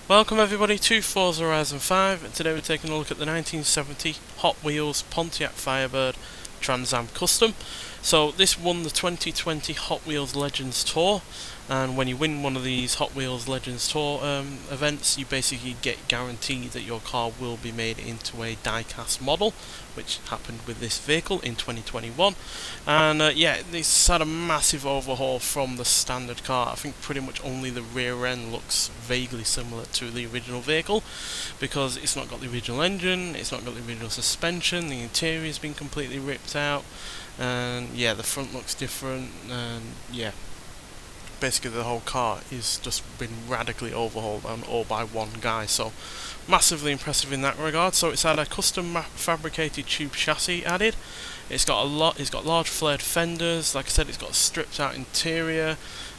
Welcome everybody to Forza Horizon 5, and today we're taking a look at the 1970 Hot Wheels Pontiac Firebird Trans Am Custom. So this won the 2020 Hot Wheels Legends Tour, and when you win one of these Hot Wheels Legends Tour events, you basically get guaranteed that your car will be made into a die-cast model, which happened with this vehicle in 2021. And yeah, this had a massive overhaul from the standard car. I think pretty much only the rear end looks vaguely similar to the original vehicle, because it's not got the original engine, it's not got the original suspension, the interior has been completely ripped out, and yeah, the front looks different, and yeah, basically the whole car is just been radically overhauled, and all by one guy. So massively impressive in that regard. So it's had a custom fabricated tube chassis added. It's got large flared fenders. Like I said, it's got a stripped out interior,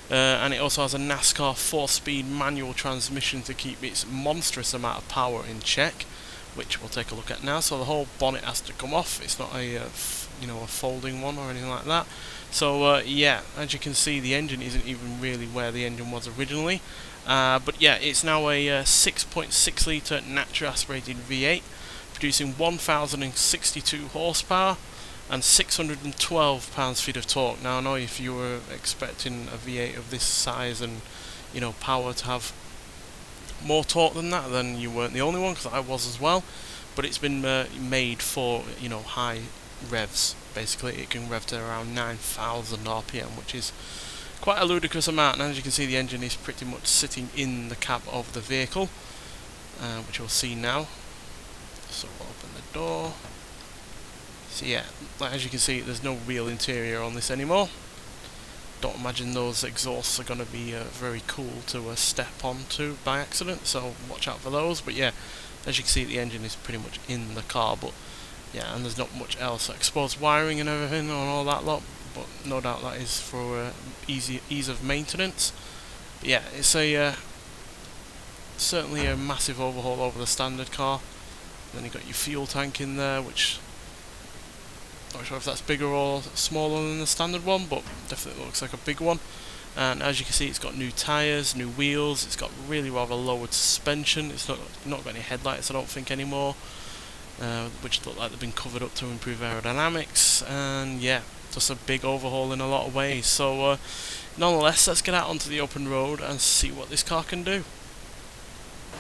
and it also has a NASCAR 4-speed manual transmission to keep its monstrous amount of power in check, which we'll take a look at now. So the whole bonnet has to come off. It's not a a folding one or anything like that. So yeah, as you can see, the engine isn't even really where the engine was originally. But yeah, it's now a 6.6 litre naturally aspirated V8, producing 1,062 horsepower and 612 pounds-feet of torque. Now I know if you were expecting a V8 of this size and power to have more torque than that, then you weren't the only one, because I was as well. But it's been made for high revs. Basically, it can rev to around 9,000 RPM, which is quite a ludicrous amount. And as you can see, the engine is pretty much sitting in the cab of the vehicle, which you'll see now. So we'll open the door. So yeah, as you can see, there's no real interior on this anymore. Don't imagine those exhausts are going to be very cool to step onto by accident, so watch out for those. But yeah, as you can see, the engine is pretty much in the car, but yeah, and there's not much else. Exposed wiring and everything on all that lot, but no doubt that is for ease of maintenance. But yeah, it's a certainly a massive overhaul over the standard car. Then you got your fuel tank in there, which not sure if that's bigger or smaller than the standard one, but definitely looks like a big one. And as you can see, it's got new tyres, new wheels, it's got really rather lowered suspension. It's not got any headlights, I don't think, anymore, which look like they've been covered up to improve aerodynamics. And yeah, just a big overhaul in a lot of ways. So nonetheless, let's get out onto the open road and see what this car can do.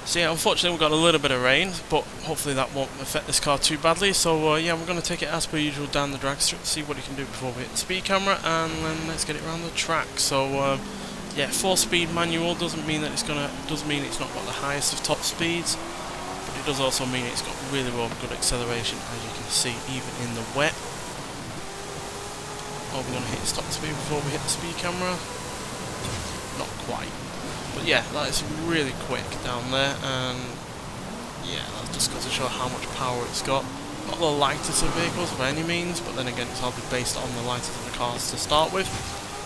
So yeah, unfortunately we've got a little bit of rain, but hopefully that won't affect this car too badly. So yeah, we're going to take it as per usual down the drag strip, see what it can do before we hit the speed camera, and then let's get it around the track. So yeah, 4-speed manual doesn't mean it's not got the highest of top speeds, but it does also mean it's got really good acceleration, as you can see, even in the wet. Oh, we're going to hit stop speed before we hit the speed camera. Not quite. But yeah, that is really quick down there, and yeah, that just goes to show how much power it's got. Not the lightest of vehicles by any means, but then again, it's hardly based on the lightest of the cars to start with.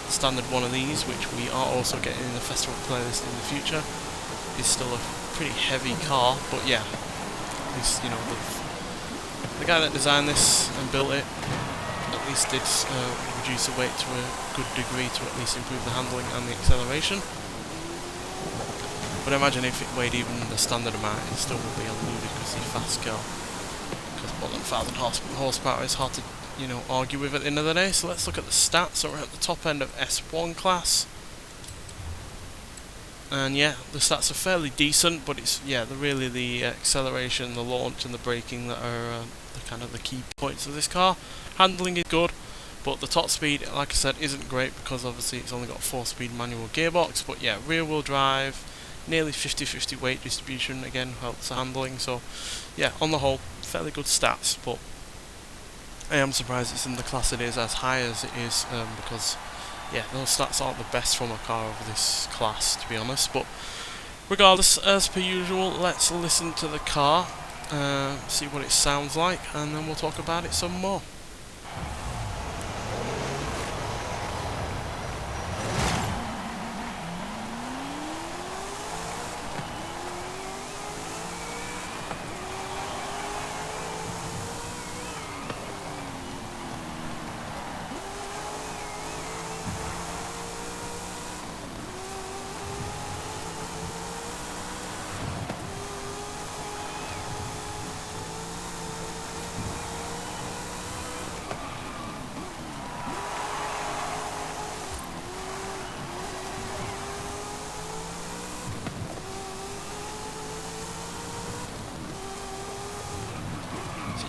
The standard one of these, which we are also getting in the festival playlist in the future, is still a pretty heavy car. But yeah, at least the guy that designed this and built it at least did reduce the weight to a good degree to at least improve the handling and the acceleration. But imagine if it weighed even the standard amount, it still would be a ludicrously fast car, because more than 1,000 horsepower is hard to argue with at the end of the day. So let's look at the stats. So we're at the top end of S1 class, and yeah, the stats are fairly decent, but it's really the acceleration, the launch and the braking that are the key points of this car. Handling is good, but the top speed, like I said, isn't great, because obviously it's only got a 4-speed manual gearbox. But yeah, rear wheel drive, nearly 50-50 weight distribution, again helps the handling. So yeah, on the whole, fairly good stats, but I am surprised it's in the class it is as high as it is, because yeah, those stats aren't the best from a car of this class, to be honest. But regardless, as per usual, let's listen to the car, see what it sounds like, and then we'll talk about it some more.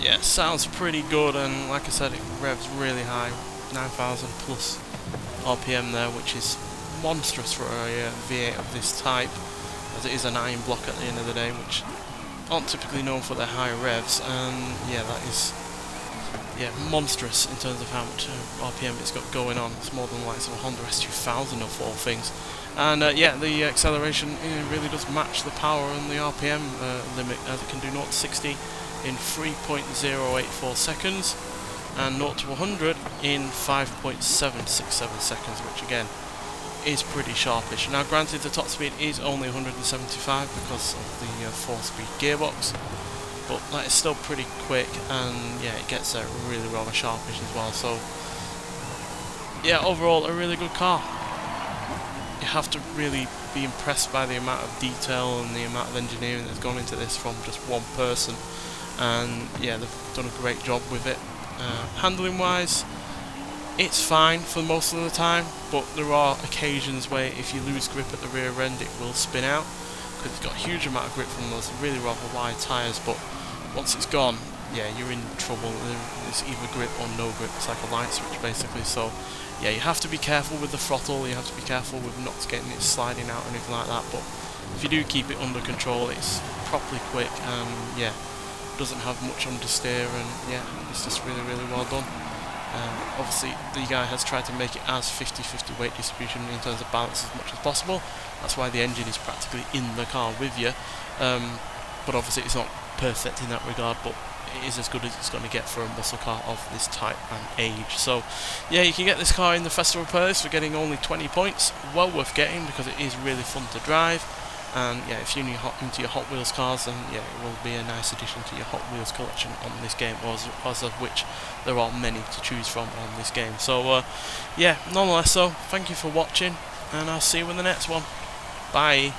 yeah, it sounds pretty good, and like I said, it revs really high, 9,000 plus RPM there, which is monstrous for a V8 of this type, as it is an iron block at the end of the day, which aren't typically known for their high revs, and yeah, that is monstrous in terms of how much RPM it's got going on. It's more than like some Honda S2000 of all things. And yeah, the acceleration really does match the power and the RPM limit, as it can do 0 to 60 in 3.084 seconds and 0 to 100 in 5.767 seconds, which again is pretty sharpish. Now granted, the top speed is only 175 because of the 4-speed gearbox, but that is still pretty quick, and yeah, it gets there really rather sharpish as well. So yeah, overall a really good car. You have to really be impressed by the amount of detail and the amount of engineering that's gone into this from just one person, and yeah, they've done a great job with it. Handling wise, it's fine for most of the time, but there are occasions where if you lose grip at the rear end, it will spin out, because it's got a huge amount of grip from those really rather wide tyres. But once it's gone, yeah, you're in trouble. It's either grip or no grip. It's like a light switch basically. So yeah, you have to be careful with the throttle, you have to be careful with not getting it sliding out or anything like that, but if you do keep it under control, it's properly quick, and yeah, doesn't have much understeer, and yeah, it's just really well done. Obviously the guy has tried to make it as 50-50 weight distribution in terms of balance as much as possible. That's why the engine is practically in the car with you, but obviously it's not perfect in that regard, but it is as good as it's going to get for a muscle car of this type and age. So yeah, you can get this car in the Festival Purse for getting only 20 points. Well worth getting, because it is really fun to drive, and yeah, if you're into your Hot Wheels cars, then yeah, it will be a nice addition to your Hot Wheels collection on this game, as of which there are many to choose from on this game. So yeah, nonetheless, so thank you for watching, and I'll see you in the next one. Bye.